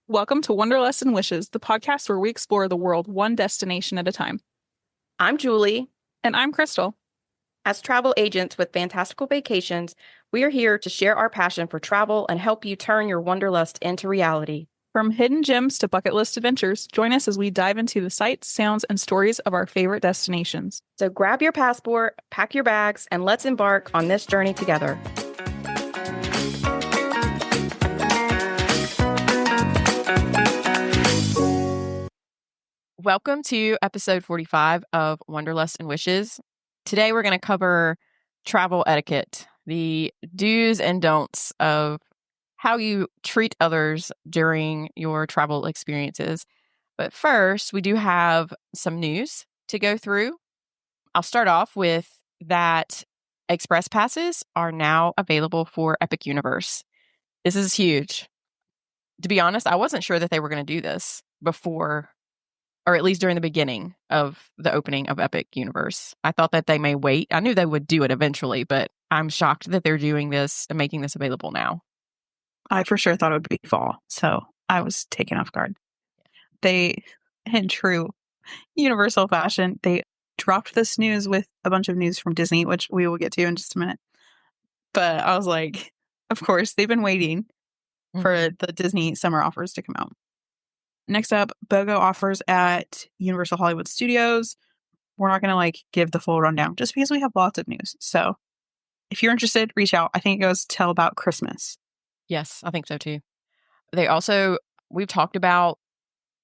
Welcome to Wanderlust and Wishes, the podcast where we explore the world one destination at a time. I'm Julie. And I'm Krystle. As travel agents with fantastical vacations, we are here to share our passion for travel and help you turn your wanderlust into reality. From hidden gems to bucket list adventures, join us as we dive into the sights, sounds, and stories of our favorite destinations. So grab your passport, pack your bags, and let's embark on this journey together. Welcome to episode 45 of Wanderlust and Wishes. Today we're going to cover travel etiquette, the do's and don'ts of how you treat others during your travel experiences. But first, we do have some news to go through. I'll start off with that express passes are now available for Epic Universe. This is huge. To be honest, I wasn't sure that they were going to do this before, or at least during the beginning of the opening of Epic Universe. I thought that they may wait. I knew they would do it eventually, but I'm shocked that they're doing this and making this available now. I for sure thought it would be fall, so I was taken off guard. They, in true Universal fashion, they dropped this news with a bunch of news from Disney, which we will get to in just a minute. But I was like, of course, they've been waiting for the Disney summer offers to come out. Next up, BOGO offers at Universal Hollywood Studios. We're not going to give the full rundown just because we have lots of news. So if you're interested, reach out. I think it goes till about Christmas. Yes, I think so too. They also, we've talked about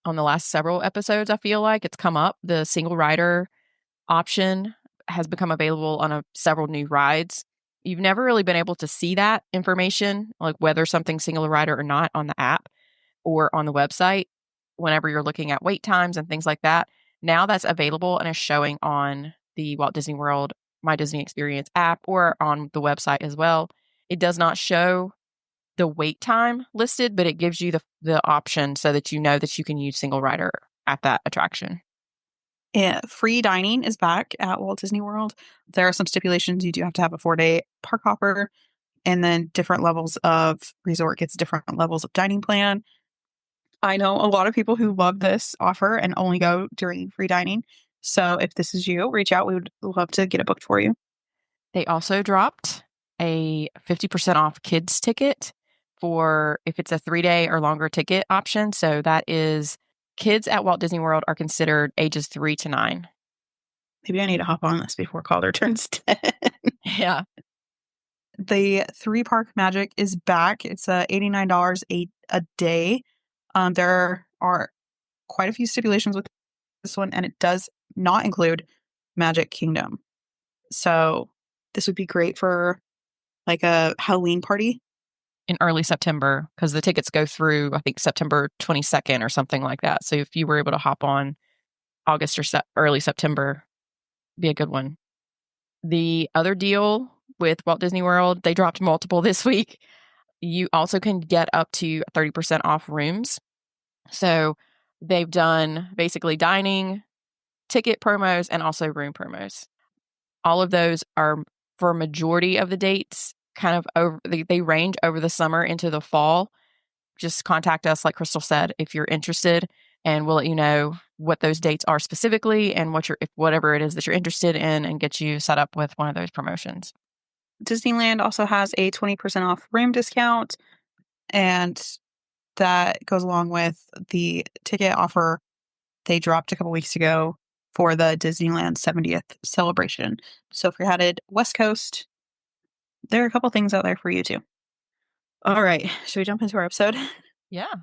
on the last several episodes, I feel like it's come up. The single rider option has become available on several new rides. You've never really been able to see that information, like whether something's single rider or not, on the app or on the website whenever you're looking at wait times and things like that. Now that's available and is showing on the Walt Disney World My Disney Experience app or on the website as well. It does not show the wait time listed, but it gives you the option so that you know that you can use single rider at that attraction. Yeah, free dining is back at Walt Disney World. There are some stipulations. You do have to have a 4-day park hopper, and then different levels of resort gets different levels of dining plan. I know a lot of people who love this offer and only go during free dining. So if this is you, reach out. We would love to get it booked for you. They also dropped a 50% off kids ticket for if it's a 3-day or longer ticket option. So that is kids at Walt Disney World are considered ages 3 to 9. Maybe I need to hop on this before Calder turns 10. Yeah. The 3-park magic is back. It's $89 a day. There are quite a few stipulations with this one, and it does not include Magic Kingdom. So this would be great for a Halloween party. In early September, because the tickets go through, I think, September 22nd or something like that. So if you were able to hop on August or early September, be a good one. The other deal with Walt Disney World, they dropped multiple this week. You also can get up to 30% off rooms. So they've done basically dining, ticket promos, and also room promos. All of those are for a majority of the dates, kind of over, they range over the summer into the fall. Just contact us, like Krystle said, if you're interested, and we'll let you know what those dates are specifically and whatever it is that you're interested in, and get you set up with one of those promotions. Disneyland also has a 20% off room discount, and that goes along with the ticket offer they dropped a couple weeks ago for the Disneyland 70th celebration. So if you're headed West Coast, there are a couple things out there for you too. All right, should we jump into our episode? Yeah.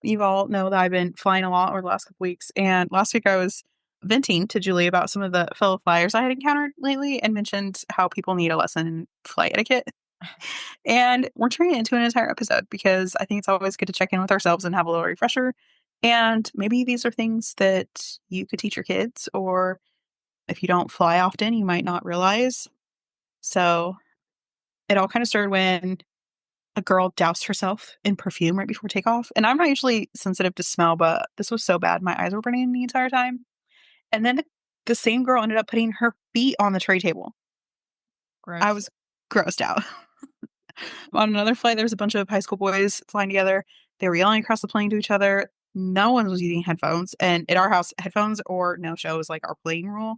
You all know that I've been flying a lot over the last couple weeks, and last week I was venting to Julie about some of the fellow flyers I had encountered lately and mentioned how people need a lesson in flight etiquette. And we're turning it into an entire episode because I think it's always good to check in with ourselves and have a little refresher. And maybe these are things that you could teach your kids, or if you don't fly often, you might not realize. So it all kind of started when a girl doused herself in perfume right before takeoff. And I'm not usually sensitive to smell, but this was so bad. My eyes were burning the entire time. And then the same girl ended up putting her feet on the tray table. Gross. I was grossed out. On another flight, there was a bunch of high school boys flying together. They were yelling across the plane to each other. No one was using headphones. And at our house, headphones or no show is like our plane rule.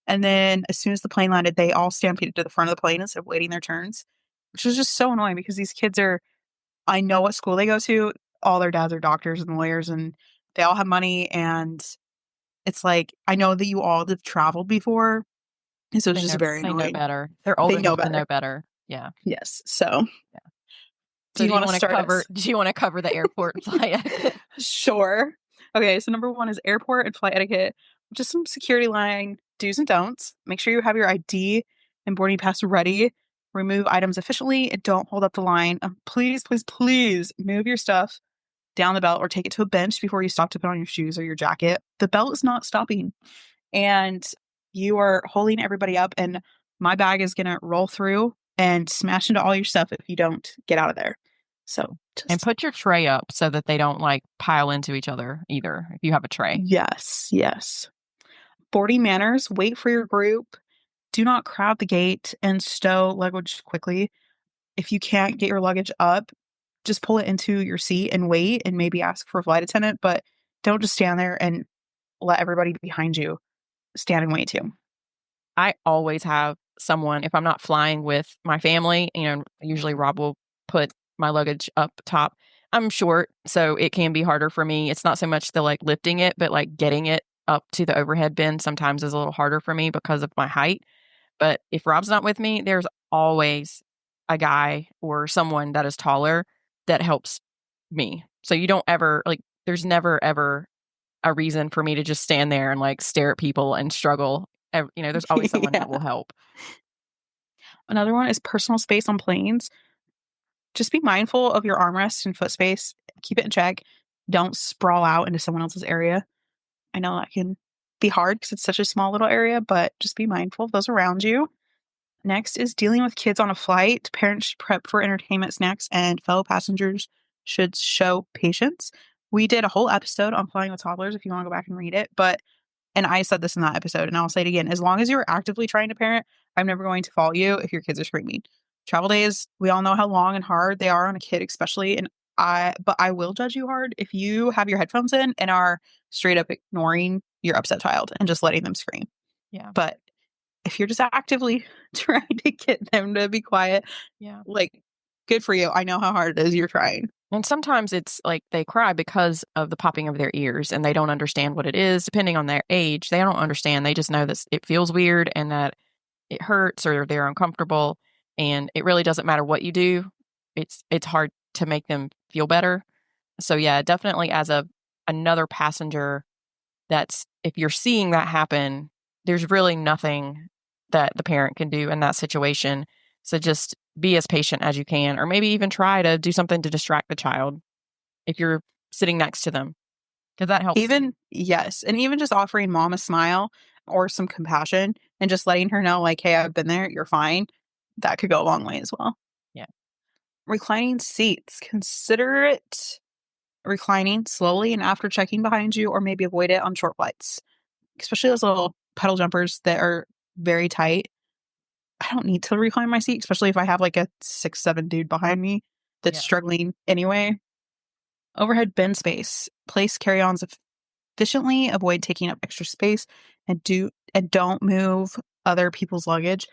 And then as soon as the plane landed, they all stampeded to the front of the plane instead of waiting their turns, which was just so annoying because these kids are, I know what school they go to. All their dads are doctors and lawyers and they all have money. And it's like, I know that you all have traveled before. And so it's just very They know annoying. better. They're old They know enough to better. know better. Yeah. Yes. So Yeah. do So you want to start cover? us? Do you want to cover the airport flight etiquette? Sure. Okay, so number one is airport and flight etiquette. Just some security line do's and don'ts. Make sure you have your ID and boarding pass ready. Remove items efficiently and don't hold up the line. Please, please, please move your stuff down the belt or take it to a bench before you stop to put on your shoes or your jacket. The belt is not stopping. And you are holding everybody up, and my bag is going to roll through and smash into all your stuff if you don't get out of there. So And put your tray up so that they don't like pile into each other either if you have a tray. Yes, yes. Boarding manners, wait for your group. Do not crowd the gate and stow luggage quickly. If you can't get your luggage up, just pull it into your seat and wait and maybe ask for a flight attendant, but don't just stand there and let everybody behind you stand and wait too. I always have someone, if I'm not flying with my family, usually Rob will put my luggage up top. I'm short, so it can be harder for me. It's not so much the like lifting it, but like getting it up to the overhead bin sometimes is a little harder for me because of my height. But if Rob's not with me, there's always a guy or someone that is taller that helps me. So you don't ever there's never ever a reason for me to just stand there and like stare at people and struggle. There's always someone that will help. Another one is personal space on planes. Just be mindful of your armrest and foot space. Keep it in check. Don't sprawl out into someone else's area. I know that can be hard because it's such a small little area, but just be mindful of those around you. Next is dealing with kids on a flight. Parents should prep for entertainment snacks and fellow passengers should show patience. We did a whole episode on flying with toddlers if you want to go back and read it, and I said this in that episode, and I'll say it again. As long as you're actively trying to parent, I'm never going to fault you if your kids are screaming. Travel days, we all know how long and hard they are on a kid, especially. But I will judge you hard if you have your headphones in and are straight up ignoring your upset child and just letting them scream. Yeah. But if you're just actively trying to get them to be quiet, good for you. I know how hard it is. You're trying. And sometimes it's like they cry because of the popping of their ears and they don't understand what it is. Depending on their age, they don't understand. They just know that it feels weird and that it hurts or they're uncomfortable. And it really doesn't matter what you do. It's hard to make them feel better. So yeah, definitely as another passenger, if you're seeing that happen, there's really nothing that the parent can do in that situation. So just be as patient as you can, or maybe even try to do something to distract the child if you're sitting next to them, because that helps. Yes. And even just offering mom a smile or some compassion and just letting her know, like, hey, I've been there, you're fine. That could go a long way as well. Yeah. Reclining seats. Consider it reclining slowly and after checking behind you, or maybe avoid it on short flights, especially those little pedal jumpers that are very tight. I don't need to recline my seat, especially if I have like a 6'7" dude behind me that's struggling anyway. Overhead bin space. Place carry-ons efficiently. Avoid taking up extra space, and don't move other people's luggage.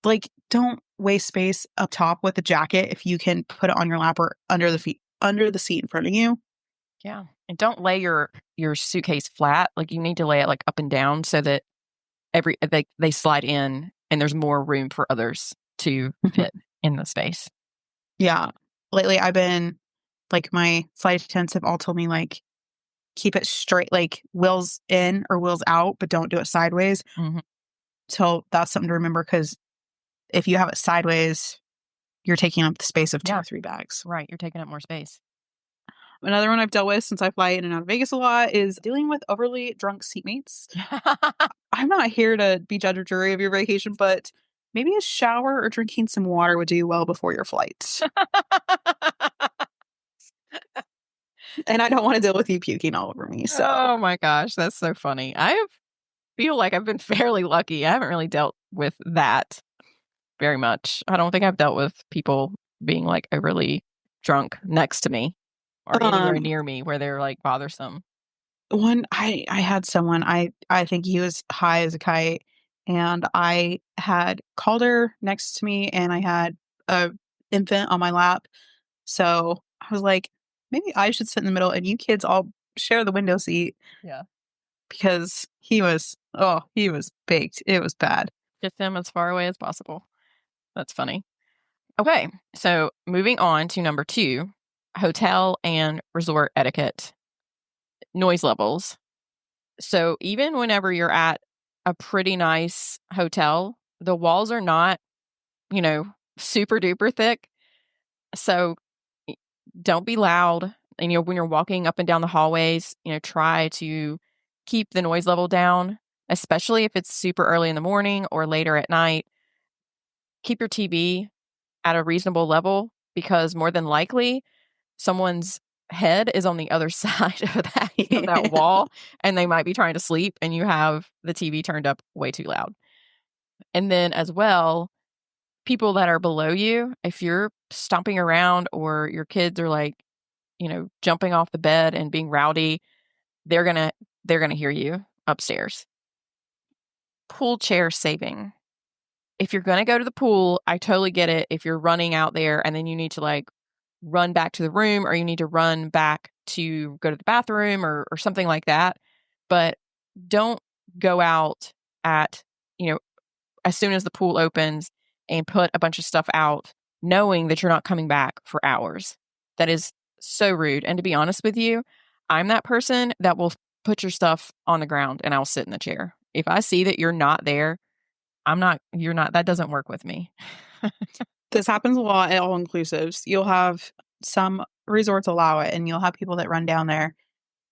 Like, don't waste space up top with a jacket if you can put it on your lap or under the seat in front of you. Yeah. And don't lay your suitcase flat. Like you need to lay it like up and down so that they slide in and there's more room for others to fit in the space. Yeah. Lately I've been like, my flight attendants have all told me like, keep it straight, like wheels in or wheels out, but don't do it sideways. Mm-hmm. So that's something to remember, because if you have it sideways, you're taking up the space of 2 or 3 bags. Right. You're taking up more space. Another one I've dealt with since I fly in and out of Vegas a lot is dealing with overly drunk seatmates. I'm not here to be judge or jury of your vacation, but maybe a shower or drinking some water would do you well before your flight. And I don't want to deal with you puking all over me. So, oh my gosh, that's so funny. I feel like I've been fairly lucky. I haven't really dealt with that very much. I don't think I've dealt with people being like overly drunk next to me or anywhere Um, near me where they're like bothersome. I had someone, I think he was high as a kite, and I had Calder next to me, and I had a infant on my lap. So I was like, maybe I should sit in the middle and you kids all share the window seat Yeah. because he was baked. It was bad. Get them as far away as possible. That's funny. Okay. So moving on to number 2, hotel and resort etiquette, noise levels. So even whenever you're at a pretty nice hotel, the walls are not, super duper thick. So don't be loud. And, when you're walking up and down the hallways, try to keep the noise level down, especially if it's super early in the morning or later at night. Keep your TV at a reasonable level because more than likely someone's head is on the other side of that wall and they might be trying to sleep and you have the TV turned up way too loud. And then as well, people that are below you, if you're stomping around or your kids are like, jumping off the bed and being rowdy, they're going to hear you upstairs. Pool chair saving. If you're going to go to the pool, I totally get it. If you're running out there and then you need to like run back to the room or you need to run back to go to the bathroom or something like that. But don't go out at, as soon as the pool opens and put a bunch of stuff out knowing that you're not coming back for hours. That is so rude. And to be honest with you, I'm that person that will put your stuff on the ground and I'll sit in the chair. If I see that you're not there, you're not, that doesn't work with me. This happens a lot at all inclusives. You'll have some resorts allow it, and you'll have people that run down there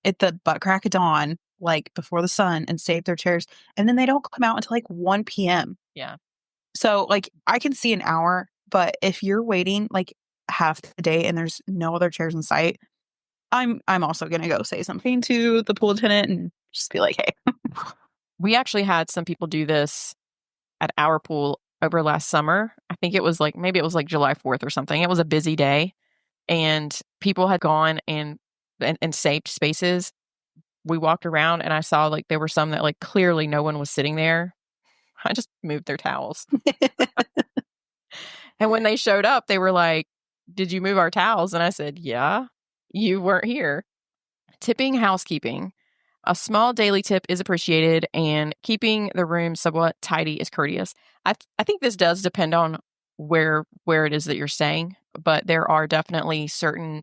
at the butt crack of dawn, like before the sun, and save their chairs. And then they don't come out until like 1 p.m. Yeah. So, like, I can see an hour, but if you're waiting like half the day and there's no other chairs in sight, I'm also gonna go say something to the pool attendant and just be like, hey. We actually had some people do this at our pool over last summer. I think it was like, maybe it was like July 4th or something. It was a busy day and people had gone and saved spaces. We walked around and I saw like there were some that like clearly no one was sitting there. I just moved their towels. And when they showed up, they were like, "Did you move our towels?" And I said, "Yeah, you weren't here." Tipping housekeeping. A small daily tip is appreciated, and keeping the room somewhat tidy is courteous. I think this does depend on where it is that you're staying, but there are definitely certain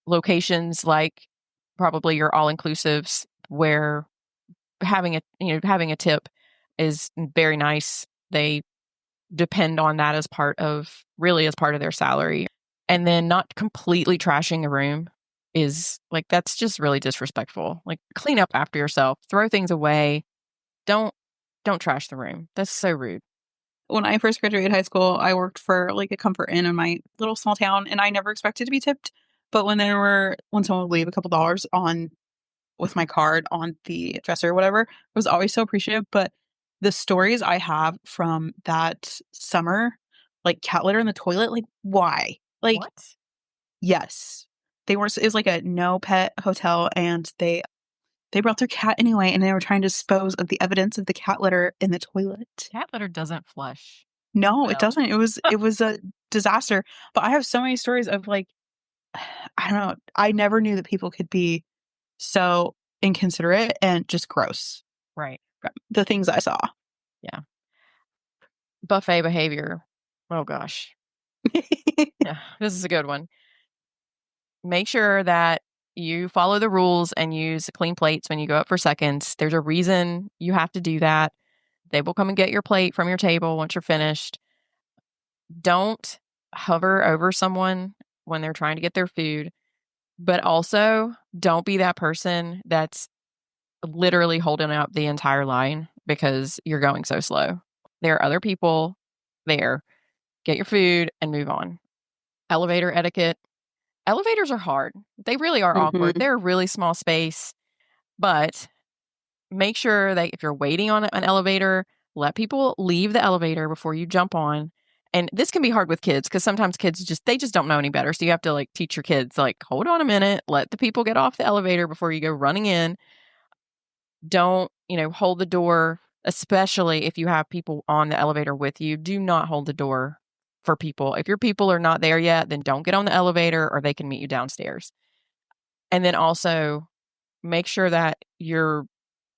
locations, like probably your all inclusives, where having a tip is very nice. They depend on that as part of their salary. And then not completely trashing a room is like, that's just really disrespectful. Like, clean up after yourself, throw things away. Don't trash the room. That's so rude. When I first graduated high school, I worked for like a comfort inn in my little small town, and I never expected to be tipped. But when someone would leave a couple dollars on with my card on the dresser or whatever, I was always so appreciative. But the stories I have from that summer, like cat litter in the toilet, like why? Like, What? yes, it was like a no pet hotel, and they brought their cat anyway, and they were trying to dispose of the evidence of the cat litter in the toilet. Cat litter doesn't flush. No, it Well. doesn't. It was a disaster. But I have so many stories of like, I don't know. I never knew that people could be so inconsiderate and just gross. Right. The things I saw. Yeah. Buffet behavior. Oh gosh. Yeah, this is a good one. Make sure that you follow the rules and use clean plates when you go up for seconds. There's a reason you have to do that. They will come and get your plate from your table once you're finished. Don't hover over someone when they're trying to get their food, but also don't be that person that's literally holding up the entire line because you're going so slow. There are other people there. Get your food and move on. Elevator etiquette. Elevators are hard. They really are awkward. Mhm. They're a really small space, but make sure that if you're waiting on an elevator, let people leave the elevator before you jump on. And this can be hard with kids because sometimes kids they just don't know any better. So you have to like teach your kids, like, hold on a minute, let the people get off the elevator before you go running in. Don't, hold the door, especially if you have people on the elevator with you. Do not hold the door for people. If your people are not there yet, then don't get on the elevator or they can meet you downstairs. And then also make sure that you're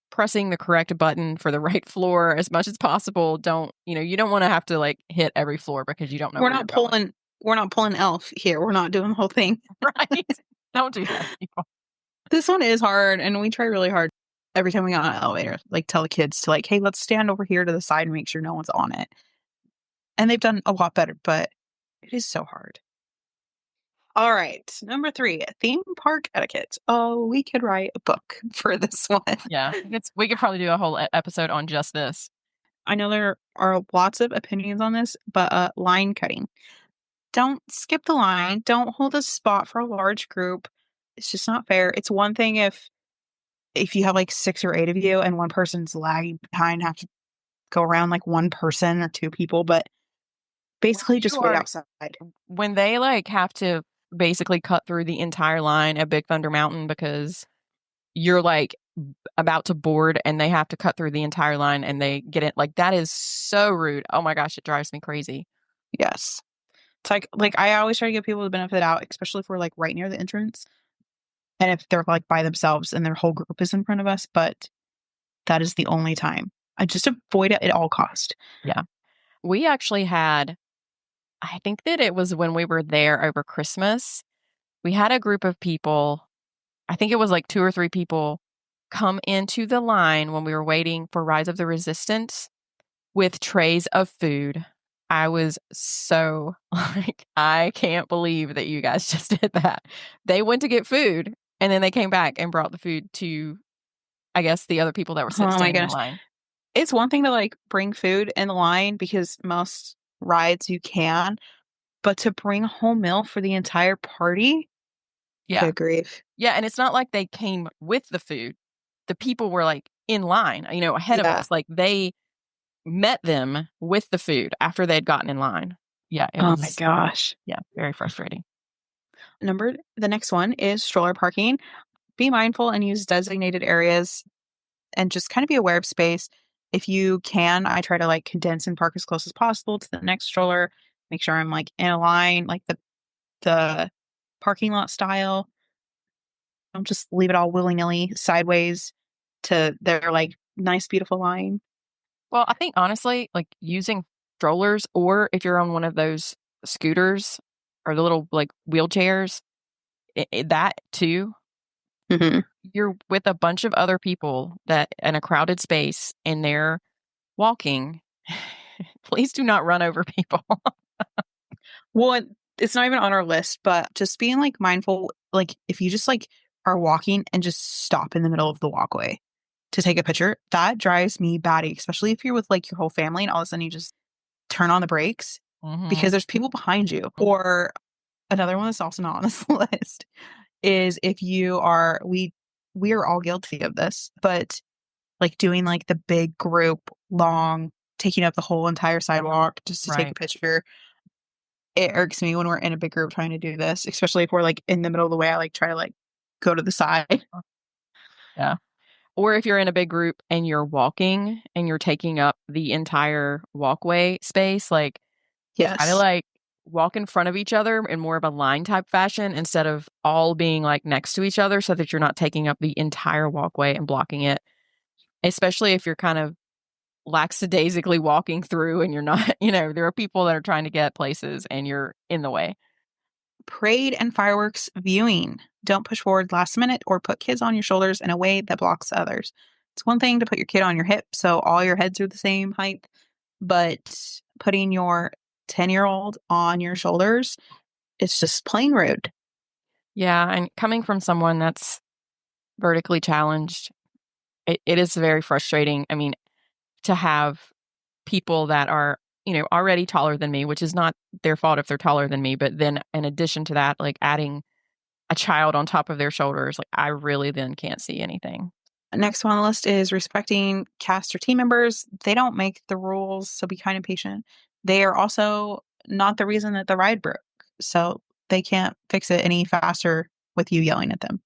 pressing the correct button for the right floor as much as possible. Don't, you don't want to have to like hit every floor because you don't know We're where you're not going. pulling. We're not pulling Elf here. We're not doing the whole thing. Right? Don't do that, people. This one is hard, and we try really hard every time we get on an elevator. Like, tell the kids to like, hey, let's stand over here to the side and make sure no one's on it. And they've done a lot better, but it is so hard. All right, number 3, theme park etiquette. Oh, we could write a book for this one. Yeah, we could probably do a whole episode on just this. I know there are lots of opinions on this, but line cutting. Don't skip the line. Don't hold a spot for a large group. It's just not fair. It's one thing if you have like 6 or 8 of you and one person's lagging behind, have to go around like one person or 2 people, but basically just wait outside. When they like have to basically cut through the entire line at Big Thunder Mountain because you're like about to board and they have to cut through the entire line and they get it, like that is so rude. Oh my gosh, it drives me crazy. Yes. It's like I always try to give people the benefit out, especially if we're like right near the entrance. And if they're like by themselves and their whole group is in front of us, but that is the only time. I just avoid it at all cost. Yeah. We actually had, I think that it was when we were there over Christmas, we had a group of people, I think it was like 2 or 3 people come into the line when we were waiting for Rise of the Resistance with trays of food. I was so like, I can't believe that you guys just did that. They went to get food and then they came back and brought the food to, I guess, the other people that were standing in line. It's one thing to like bring food in the line because most rides you can, but to bring a whole meal for the entire party? Yeah. Good grief. Yeah, and it's not like they came with the food. The people were like in line, ahead of us. Like they met them with the food after they'd gotten in line. Yeah. Oh my gosh. Yeah. Very frustrating. The next one is stroller parking. Be mindful and use designated areas and just kind of be aware of space. If you can, I try to like condense and park as close as possible to the next stroller. Make sure I'm like in a line, like the parking lot style. Don't just leave it all willy-nilly sideways to their like nice, beautiful line. Well, I think honestly, like using strollers or if you're on one of those scooters or the little like wheelchairs, that too, you're with a bunch of other people that in a crowded space and they're walking. Please do not run over people. Well, it's not even on our list, but just being like mindful, like if you just like are walking and just stop in the middle of the walkway to take a picture, that drives me batty, especially if you're with like your whole family and all of a sudden you just turn on the brakes because there's people behind you. Or another one that's also not on this list is if you are, we are all guilty of this, but like doing like the big group long, taking up the whole entire sidewalk just to take a picture. It irks me when we're in a big group trying to do this, especially if we're like in the middle of the way. I like try to like go to the side. Yeah. Or if you're in a big group and you're walking and you're taking up the entire walkway space, like try to like walk in front of each other in more of a line type fashion instead of all being like next to each other so that you're not taking up the entire walkway and blocking it. Especially if you're kind of lackadaisically walking through and you're not, there are people that are trying to get places and you're in the way. Parade and fireworks viewing. Don't push forward last minute or put kids on your shoulders in a way that blocks others. It's one thing to put your kid on your hip so all your heads are the same height, but putting your 10-year-old on your shoulders, it's just plain rude. Yeah, and coming from someone that's vertically challenged, it is very frustrating. I mean, to have people that are, already taller than me, which is not their fault if they're taller than me. But then in addition to that, like adding a child on top of their shoulders, like I really then can't see anything. Next one on the list is respecting cast or team members. They don't make the rules, so be kind and patient. they are also not the reason that the ride broke. So they can't fix it any faster with you yelling at them.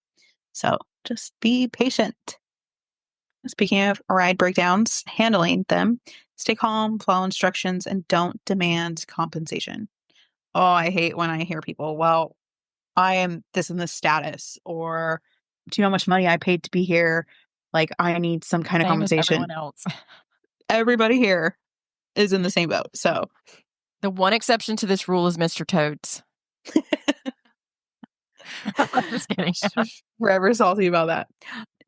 So just be patient. Speaking of ride breakdowns, handling them, stay calm, follow instructions, and don't demand compensation. Oh, I hate when I hear people, well, I am this and this status, or do you know how much money I paid to be here? Like, I need some kind of Same as compensation. everyone else. Everybody here is in the same boat. So The one exception to this rule is Mr. Toads. I'm just kidding. forever salty about that.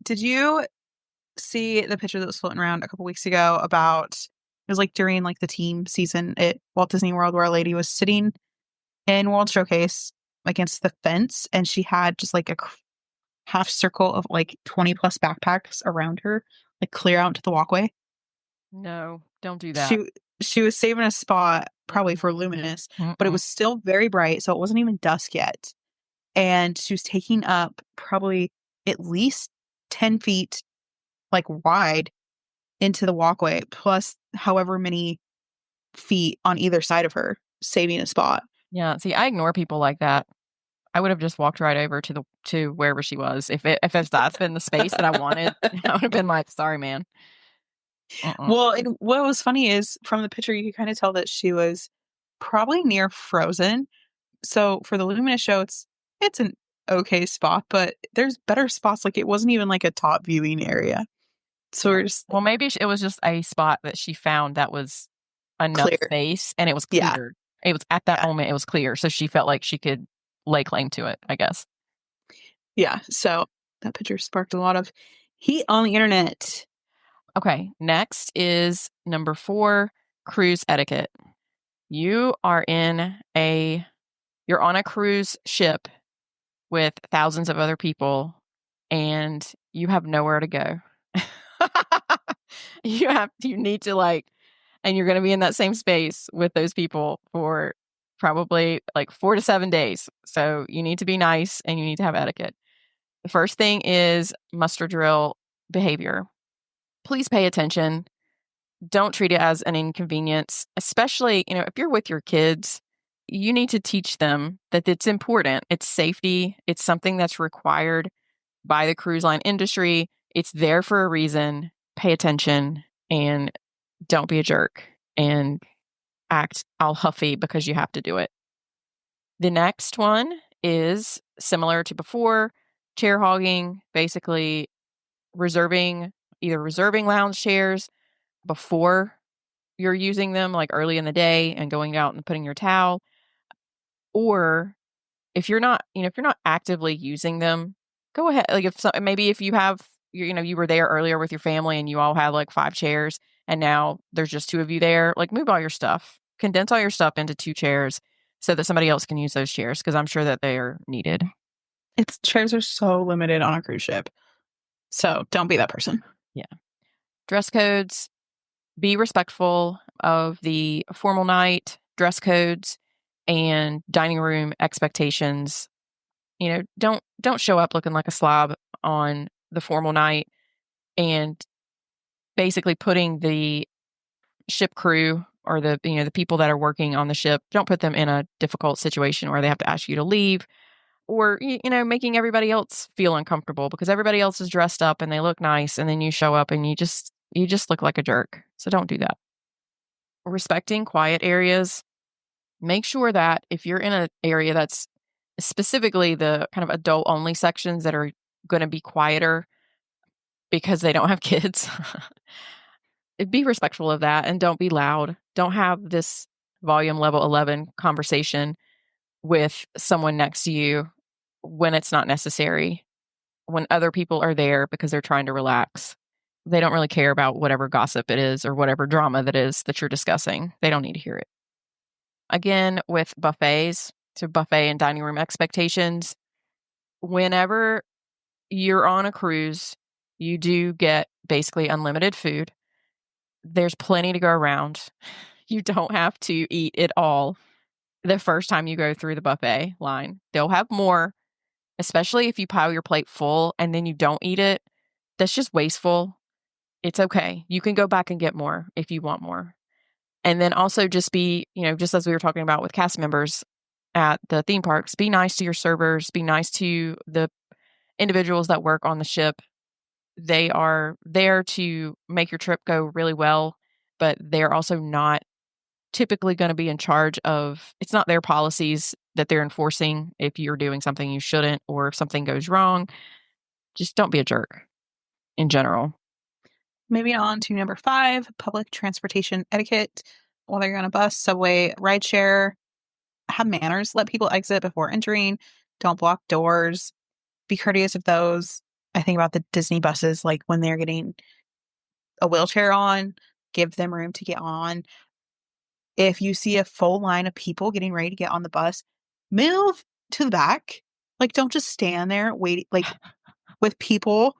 Did you see the picture that was floating around a couple weeks ago about it was like during like the team season at Walt Disney World where a lady was sitting in World Showcase against the fence and she had just like a half circle of like 20 plus backpacks around her, like clear out into the walkway. No, don't do that. She was saving a spot probably for Luminous, but it was still very bright, so it wasn't even dusk yet. And she was taking up probably at least 10 feet like wide into the walkway, plus however many feet on either side of her, saving a spot. Yeah, see, I ignore people like that. I would have just walked right over to wherever she was. If that's been the space that I wanted, I would have been like, sorry, man. Well, and what was funny is from the picture, you could kind of tell that she was probably near Frozen. So for the Luminous show, it's an okay spot, but there's better spots. Like it wasn't even like a top viewing area. So we're just Well, maybe it was just a spot that she found that was enough clear. space and it was Yeah. clear. It was at that Yeah. moment, it was clear. So she felt like she could lay claim to it, I guess. Yeah. So that picture sparked a lot of heat on the internet. Okay. Next is number 4, cruise etiquette. You're on a cruise ship with thousands of other people and you have nowhere to go. You need to and you're going to be in that same space with those people for probably like 4 to 7 days. So you need to be nice and you need to have etiquette. The first thing is muster drill behavior. Please pay attention. Don't treat it as an inconvenience, especially, if you're with your kids, you need to teach them that it's important. It's safety. It's something that's required by the cruise line industry. It's there for a reason. Pay attention and don't be a jerk and act all huffy because you have to do it. The next one is similar to before, chair hogging, basically either reserving lounge chairs before you're using them, like early in the day and going out and putting your towel, or if you're not, if you're not actively using them, go ahead. Like maybe if you have, you were there earlier with your family and you all had like 5 chairs and now there's just 2 of you there, like move all your stuff, condense all your stuff into 2 chairs so that somebody else can use those chairs because I'm sure that they are needed. Its chairs are so limited on a cruise ship. So don't be that person. Yeah. Dress codes, be respectful of the formal night dress codes and dining room expectations. Don't show up looking like a slob on the formal night and basically putting the ship crew or the people that are working on the ship, don't put them in a difficult situation where they have to ask you to leave or making everybody else feel uncomfortable because everybody else is dressed up and they look nice and then you show up and you just look like a jerk. So don't do that. Respecting quiet areas. Make sure that if you're in an area that's specifically the kind of adult only sections that are going to be quieter because they don't have kids, be respectful of that and don't be loud. Don't have this volume level 11 conversation with someone next to you when it's not necessary, when other people are there because they're trying to relax. They don't really care about whatever gossip it is or whatever drama that is that you're discussing. They don't need to hear it. Again, with buffets, so buffet and dining room expectations, whenever you're on a cruise, you do get basically unlimited food. There's plenty to go around. You don't have to eat it all the first time you go through the buffet line. They'll have more, especially if you pile your plate full and then you don't eat it. That's just wasteful. It's okay. You can go back and get more if you want more. And then also just be, just as we were talking about with cast members at the theme parks, be nice to your servers, be nice to the individuals that work on the ship. They are there to make your trip go really well, but they're also not typically going to be in charge of, it's not their policies that they're enforcing if you're doing something you shouldn't or if something goes wrong. Just don't be a jerk in general. Moving on to number 5, public transportation etiquette. Whether you're on a bus, subway, rideshare, have manners. Let people exit before entering. Don't block doors. Be courteous of those. I think about the Disney buses, like when they're getting a wheelchair on, give them room to get on. If you see a full line of people getting ready to get on the bus, move to the back. Like, don't just stand there waiting, like with people.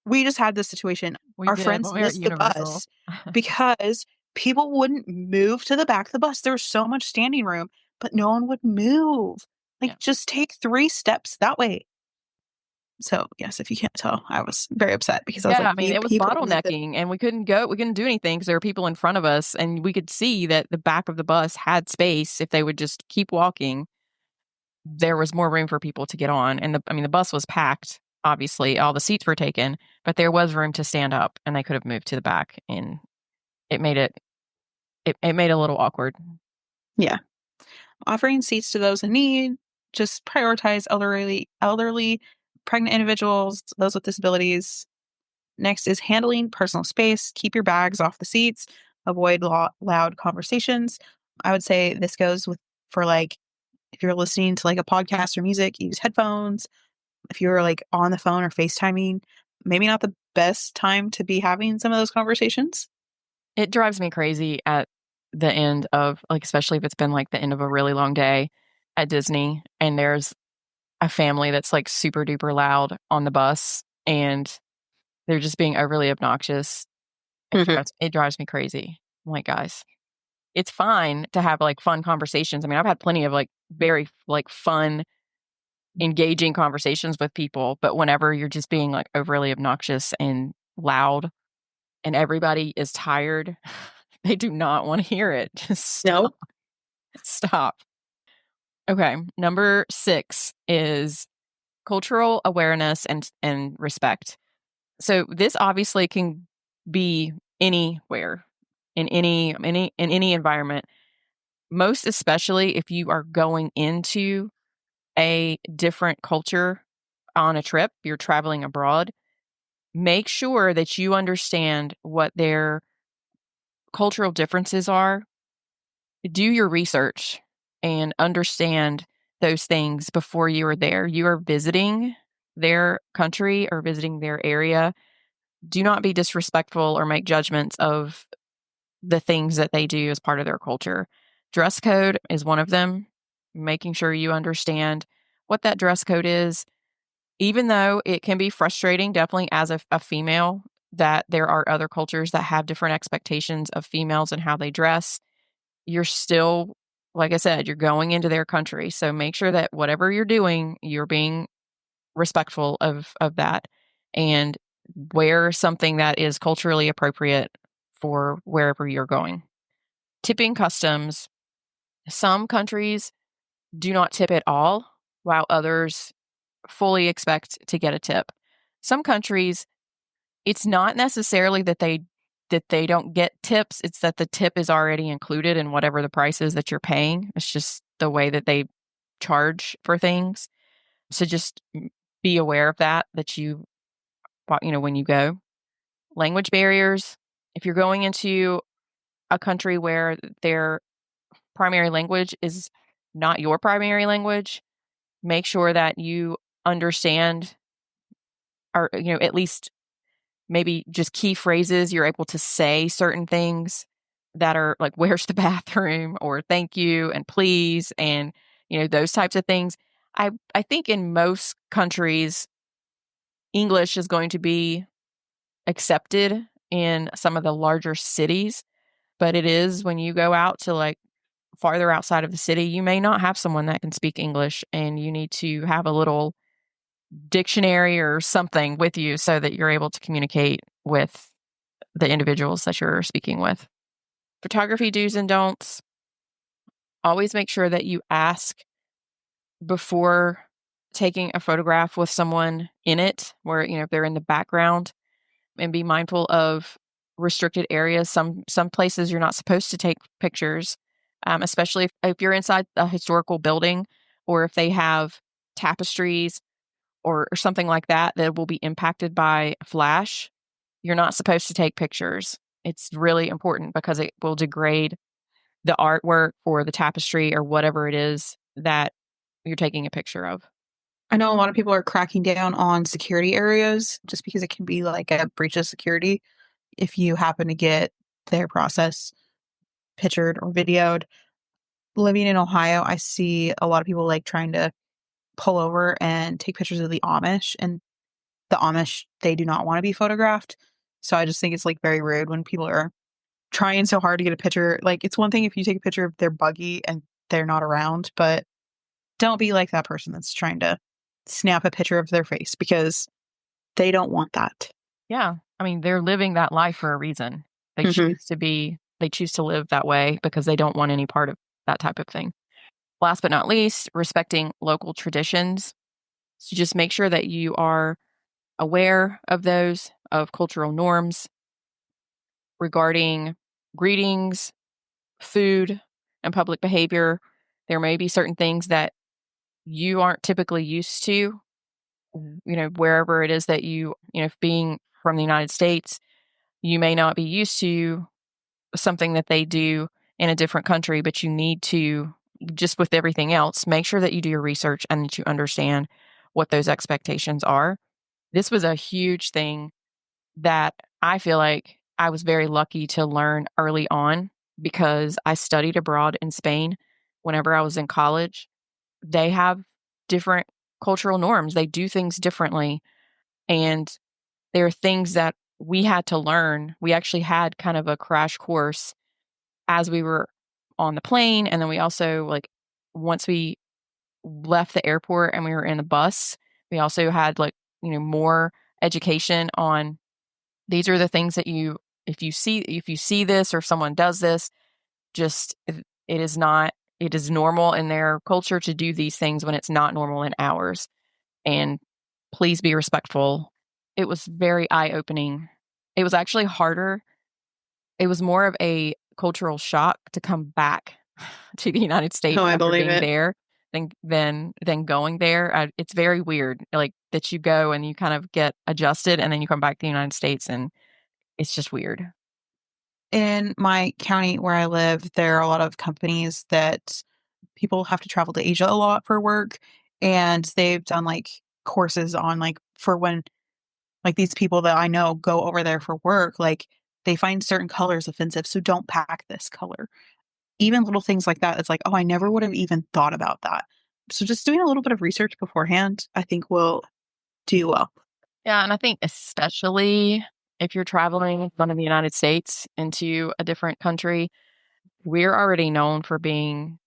We just had this situation. We Our did friends when we were at missed the Universal. bus because people wouldn't move to the back of the bus. There was so much standing room, but no one would move. Like, Yeah. just take 3 steps that way. So, yes, if you can't tell, I was very upset because I was like, I mean, you it was people need to. bottlenecking and we couldn't do anything because there were people in front of us and we could see that the back of the bus had space. If they would just keep walking, there was more room for people to get on. And the bus was packed, obviously, all the seats were taken, but there was room to stand up and they could have moved to the back, and it made it made it a little awkward. Yeah. Offering seats to those in need, just prioritize elderly, pregnant individuals, those with disabilities. Next is handling personal space. Keep your bags off the seats. Avoid loud conversations. I would say this goes for like if you're listening to like a podcast or music, use headphones. If you're like on the phone or FaceTiming, maybe not the best time to be having some of those conversations. It drives me crazy at the end of, like, especially if it's been like the end of a really long day at Disney and there's a family that's like super duper loud on the bus and they're just being overly obnoxious. It drives me crazy. I'm like, guys, it's fine to have like fun conversations. I mean, I've had plenty of like very like fun, engaging conversations with people, but whenever you're just being like overly obnoxious and loud and everybody is tired, they do not want to hear it. Just stop. No. Stop. Okay. Number 6 is cultural awareness and respect. So this obviously can be anywhere in any environment. Most especially if you are going into a different culture on a trip, you're traveling abroad, make sure that you understand what their cultural differences are. Do your research and understand those things before you are there. You are visiting their country or visiting their area. Do not be disrespectful or make judgments of the things that they do as part of their culture. Dress code is one of them. Making sure you understand what that dress code is, even though it can be frustrating, definitely as a female, that there are other cultures that have different expectations of females and how they dress. You're still, like I said, you're going into their country. So make sure that whatever you're doing, you're being respectful of that and wear something that is culturally appropriate for wherever you're going. Tipping customs. Some countries do not tip at all, while others fully expect to get a tip. Some countries, it's not necessarily that they don't get tips, it's that the tip is already included in whatever the price is that you're paying. It's just the way that they charge for things. So just be aware of that when you go. Language barriers. If you're going into a country where their primary language is not your primary language, make sure that you understand, or at least maybe just key phrases. You're able to say certain things that are like, where's the bathroom, or thank you and please, and those types of things. I think in most countries English is going to be accepted in some of the larger cities, but it is when you go out to like farther outside of the city, you may not have someone that can speak English, and you need to have a little dictionary or something with you so that you're able to communicate with the individuals that you're speaking with. Photography do's and don'ts. Always make sure that you ask before taking a photograph with someone in it, where, if they're in the background, and be mindful of restricted areas. Some places you're not supposed to take pictures, especially if you're inside a historical building, or if they have tapestries or something like that that will be impacted by flash. You're not supposed to take pictures. It's really important because it will degrade the artwork or the tapestry or whatever it is that you're taking a picture of. I know a lot of people are cracking down on security areas just because it can be like a breach of security if you happen to get their process pictured or videoed. Living in Ohio, I see a lot of people like trying to pull over and take pictures of the Amish, and the Amish, they do not want to be photographed. So I just think it's like very rude when people are trying so hard to get a picture. Like, it's one thing if you take a picture of their buggy and they're not around, but don't be like that person that's trying to snap a picture of their face because they don't want that. Yeah. I mean, they're living that life for a reason. They Mhm. they choose to live that way because they don't want any part of that type of thing. Last but not least, respecting local traditions. So just make sure that you are aware of of cultural norms regarding greetings, food, and public behavior. There may be certain things that you aren't typically used to, wherever it is that being from the United States, you may not be used to something that they do in a different country, but you need to, just with everything else, make sure that you do your research and that you understand what those expectations are. This was a huge thing that I feel like I was very lucky to learn early on because I studied abroad in Spain whenever I was in college. They have different cultural norms. They do things differently. And there are things that we had to learn. We actually had kind of a crash course as we were on the plane. And then we also, like, once we left the airport and we were in the bus, we also had, like, more education on these are the things that if you see this or if someone does this, just it is normal in their culture to do these things when it's not normal in ours. And please be respectful. It was very eye-opening. It was actually harder. It was more of a cultural shock to come back to the United Oh, States I after believe being it. there than going there. It's very weird, like, that you go and you kind of get adjusted and then you come back to the United States and it's just weird. In my county where I live, there are a lot of companies that people have to travel to Asia a lot for work. And they've done like courses on like for when like these people that I know go over there for work, like they find certain colors offensive. So don't pack this color. Even little things like that. It's like, oh, I never would have even thought about that. So just doing a little bit of research beforehand, I think will do well. Yeah, and I think especially if you're traveling from the United States into a different country, we're already known for being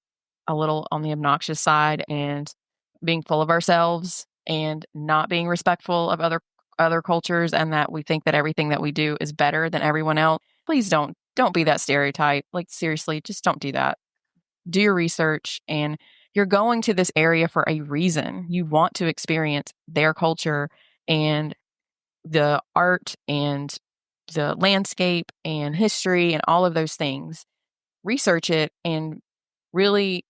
a little on the obnoxious side and being full of ourselves and not being respectful of other cultures, and that we think that everything that we do is better than everyone else. Please don't be that stereotype. Like, seriously, just don't do that. Do your research, and you're going to this area for a reason. You want to experience their culture and the art and the landscape and history and all of those things. Research it and really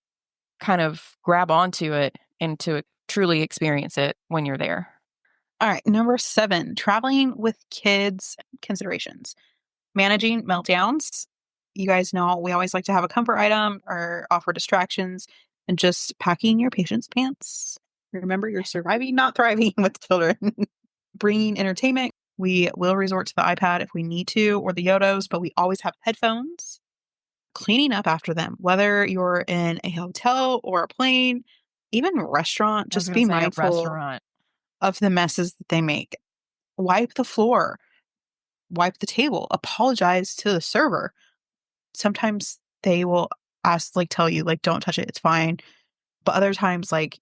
kind of grab onto it and to truly experience it when you're there. All right. Number 7, traveling with kids considerations. Managing meltdowns. You guys know we always like to have a comfort item or offer distractions, and just packing your patient's pants. Remember, you're surviving, not thriving with children. Bringing entertainment. We will resort to the iPad if we need to, or the Yodos, but we always have headphones. Cleaning up after them, whether you're in a hotel or a plane, even a restaurant, I was just going to be say a mindful restaurant. of the messes that they make. Wipe the floor, wipe the table, apologize to the server. Sometimes they will tell you, like, don't touch it, it's fine. But other times, like,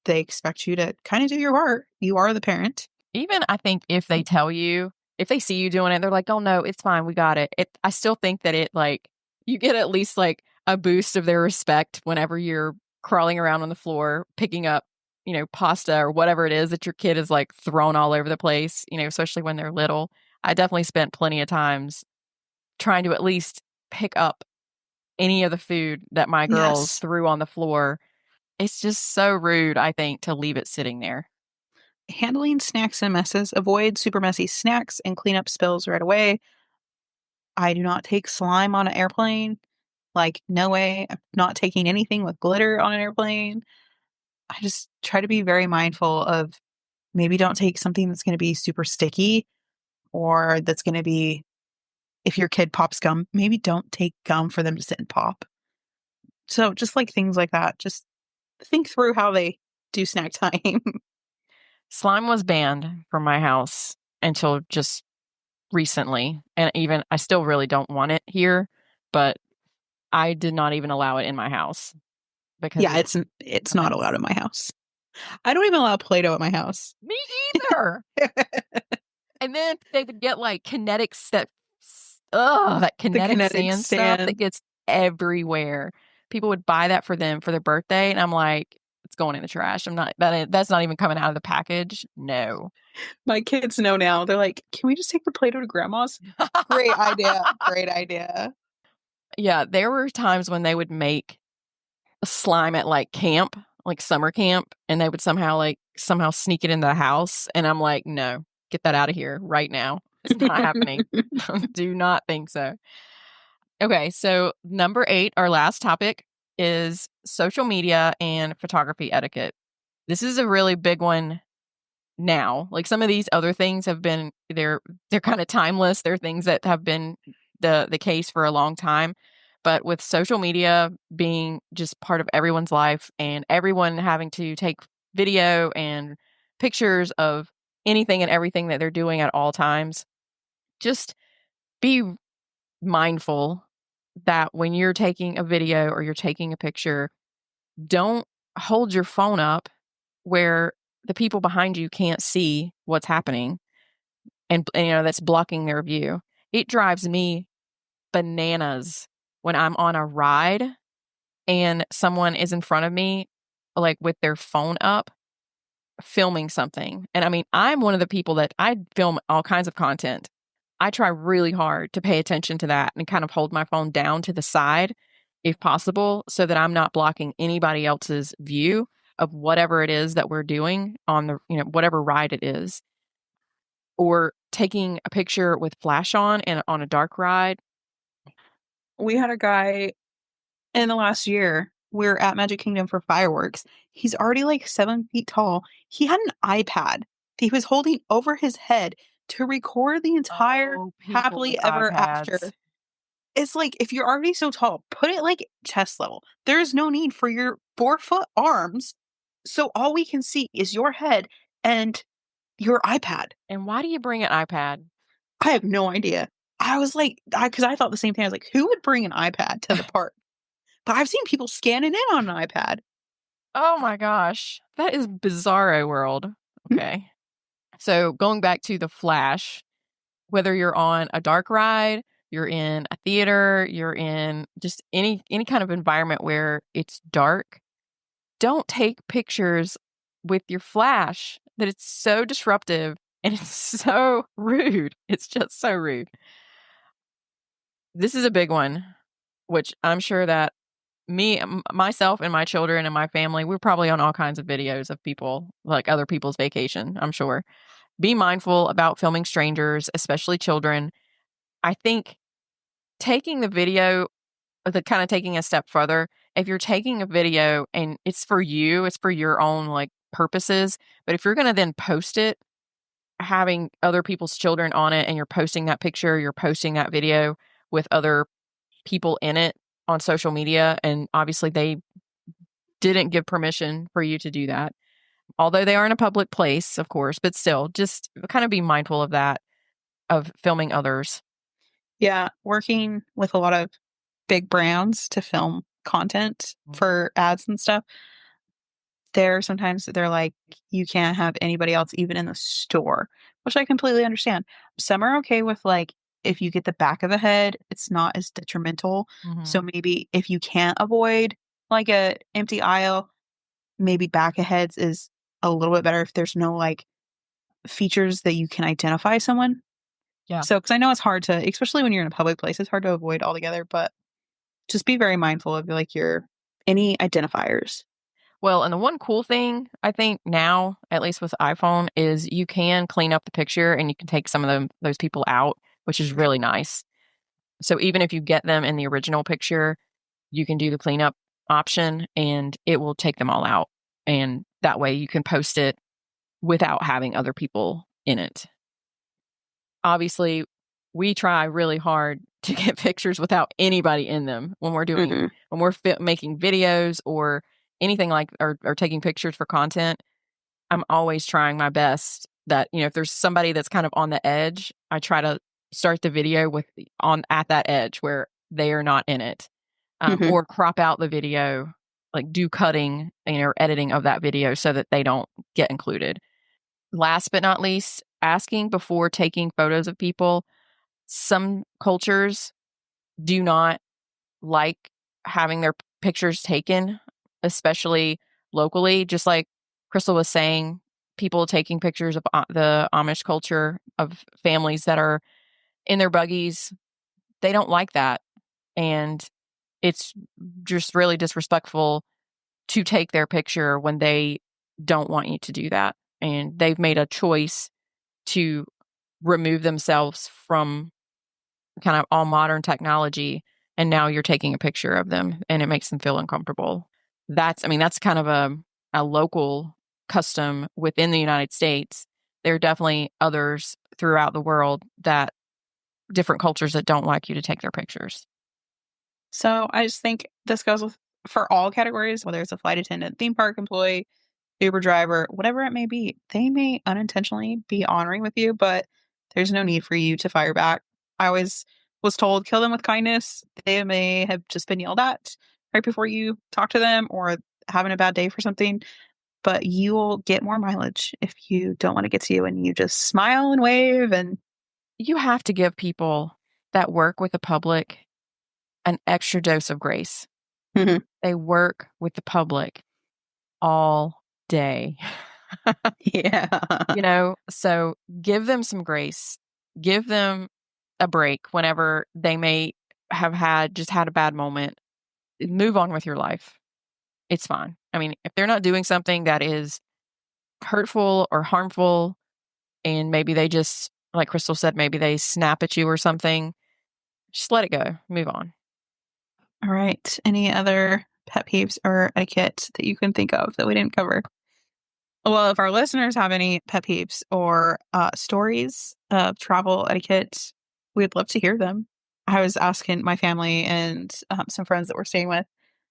they expect you to kind of do your part. You are the parent. Even I think if they tell you, if they see you doing it, they're like, "Oh no, it's fine, we got it." I still think that it, like, You get at least like a boost of their respect whenever you're crawling around on the floor, picking up, pasta or whatever it is that your kid is like thrown all over the place, especially when they're little. I definitely spent plenty of times trying to at least pick up any of the food that my girls Yes. threw on the floor. It's just so rude, I think, to leave it sitting there. Handling snacks and messes. Avoid super messy snacks and clean up spills right away. I do not take slime on an airplane. Like, no way. I'm not taking anything with glitter on an airplane. I just try to be very mindful of maybe don't take something that's going to be super sticky or that's going to be, if your kid pops gum, maybe don't take gum for them to sit and pop. So just like things like that, just think through how they do snack time. Slime was banned from my house until just recently. And even I still really don't want it here, but I did not even allow it in my house because Yeah, it's I'm not like, allowed in my house. I don't even allow Play-Doh at my house. me either. And then they would get like that The kinetic kinetic sand stuff that sand. gets everywhere. People would buy that for them for their birthday, and I'm like, it's going in the trash. That's not even coming out of the package. No. My kids know now. They're like, can we just take the Play-Doh to grandma's? Great idea. Great idea. Yeah, there were times when they would make slime at like camp, like summer camp, and they would somehow sneak it into the house, and I'm like, no, get that out of here right now. It's not happening. Do not think so. Okay, so number 8, our last topic is social media and photography etiquette. This is a really big one now. Like some of these other things have been they're kind of timeless. They're things that have been the case for a long time. But with social media being just part of everyone's life and everyone having to take video and pictures of anything and everything that they're doing at all times, just be mindful that when you're taking a video or you're taking a picture, don't hold your phone up where the people behind you can't see what's happening and that's blocking their view. It drives me bananas when I'm on a ride and someone is in front of me like with their phone up filming something. And I mean, I'm one of the people that I film all kinds of content. I try really hard to pay attention to that and kind of hold my phone down to the side if possible so that I'm not blocking anybody else's view of whatever it is that we're doing on the, whatever ride it is. Or taking a picture with flash on and on a dark ride. We had a guy in the last year. We're at Magic Kingdom for fireworks. He's already like 7 feet tall. He had an iPad that he was holding over his head to record the entire People with happily ever iPads. after. It's like, if you're already so tall, put it like chest level. There's no need for your 4-foot arms. So all we can see is your head and your iPad. And why do you bring an iPad? I have no idea. I was like, because I thought the same thing. I was like, who would bring an iPad to the park? But I've seen people scanning in on an iPad. Oh my gosh. That is bizarro world. Okay. So going back to the flash, whether you're on a dark ride, you're in a theater, you're in just any kind of environment where it's dark, don't take pictures with your flash. That it's so disruptive and it's so rude. It's just so rude. This is a big one, which I'm sure that myself and my children and my family, we're probably on all kinds of videos of people, like other people's vacation, I'm sure. Be mindful about filming strangers, especially children. I think taking the video, the kind of taking a step further, if you're taking a video and it's for you, it's for your own like purposes, but if you're going to then post it, having other people's children on it and you're posting that picture, you're posting that video with other people in it on social media, and obviously they didn't give permission for you to do that. Although they are in a public place, of course, but still, just kind of be mindful of that, of filming others. Yeah, working with a lot of big brands to film content for ads and stuff. There are sometimes they're like, you can't have anybody else even in the store, which I completely understand. Some are okay with like, if you get the back of the head, it's not as detrimental. So maybe if you can't avoid like a empty aisle, maybe back of heads is a little bit better if there's no like features that you can identify someone. Yeah. So, because I know it's hard to, especially when you're in a public place, it's hard to avoid altogether, but just be very mindful of like any identifiers. Well, and the one cool thing I think now, at least with iPhone, is you can clean up the picture and you can take some of those people out, which is really nice. So even if you get them in the original picture, you can do the cleanup option and it will take them all out. And that way you can post it without having other people in it. Obviously, we try really hard to get pictures without anybody in them when we're making videos or anything like or taking pictures for content. I'm always trying my best that, if there's somebody that's kind of on the edge, I try to start the video at that edge where they are not in it, or crop out the video, like do cutting, or editing of that video so that they don't get included. Last but not least, asking before taking photos of people. Some cultures do not like having their pictures taken, especially locally. Just like Krystle was saying, people taking pictures of the Amish culture of families that are in their buggies, they don't like that. And it's just really disrespectful to take their picture when they don't want you to do that. And they've made a choice to remove themselves from kind of all modern technology. And now you're taking a picture of them and it makes them feel uncomfortable. That's kind of a local custom within the United States. There are definitely others throughout the world different cultures that don't like you to take their pictures. So I just think this goes for all categories, whether it's a flight attendant, theme park employee, Uber driver, whatever it may be. They may unintentionally be honoring with you, but there's no need for you to fire back. I always was told, kill them with kindness. They may have just been yelled at right before you talk to them or having a bad day for something, but you will get more mileage if you don't want to get to you and you just smile and wave. And you have to give people that work with the public an extra dose of grace. They work with the public all day. Yeah. So give them some grace. Give them a break whenever they may have had a bad moment. Move on with your life. It's fine. I mean, if they're not doing something that is hurtful or harmful, and maybe they just, like Krystle said, maybe they snap at you or something, just let it go. Move on. All right. Any other pet peeves or etiquette that you can think of that we didn't cover? Well, if our listeners have any pet peeves or stories of travel etiquette, we'd love to hear them. I was asking my family and some friends that we're staying with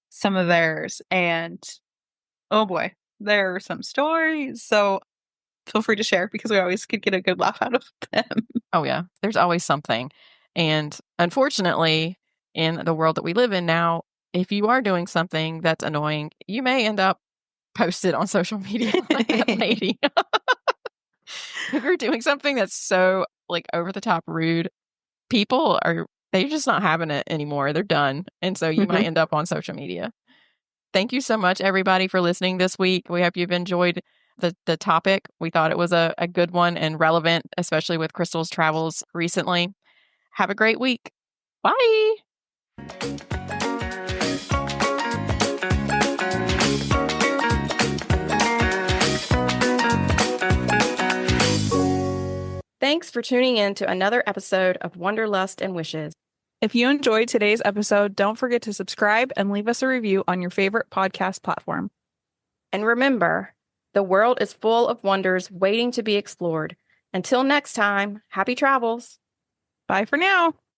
some of theirs, and oh boy, there are some stories. So feel free to share because we always could get a good laugh out of them. Oh, yeah. There's always something. And unfortunately, in the world that we live in now, if you are doing something that's annoying, you may end up posted on social media like that lady. If you're doing something that's so like over the top rude, they're just not having it anymore. They're done. And so you might end up on social media. Thank you so much, everybody, for listening this week. We hope you've enjoyed the topic. We thought it was a good one and relevant, especially with Krystle's travels recently. Have a great week. Bye. Thanks for tuning in to another episode of Wanderlust and Wishes. If you enjoyed today's episode, don't forget to subscribe and leave us a review on your favorite podcast platform. And remember, the world is full of wonders waiting to be explored. Until next time, happy travels. Bye for now.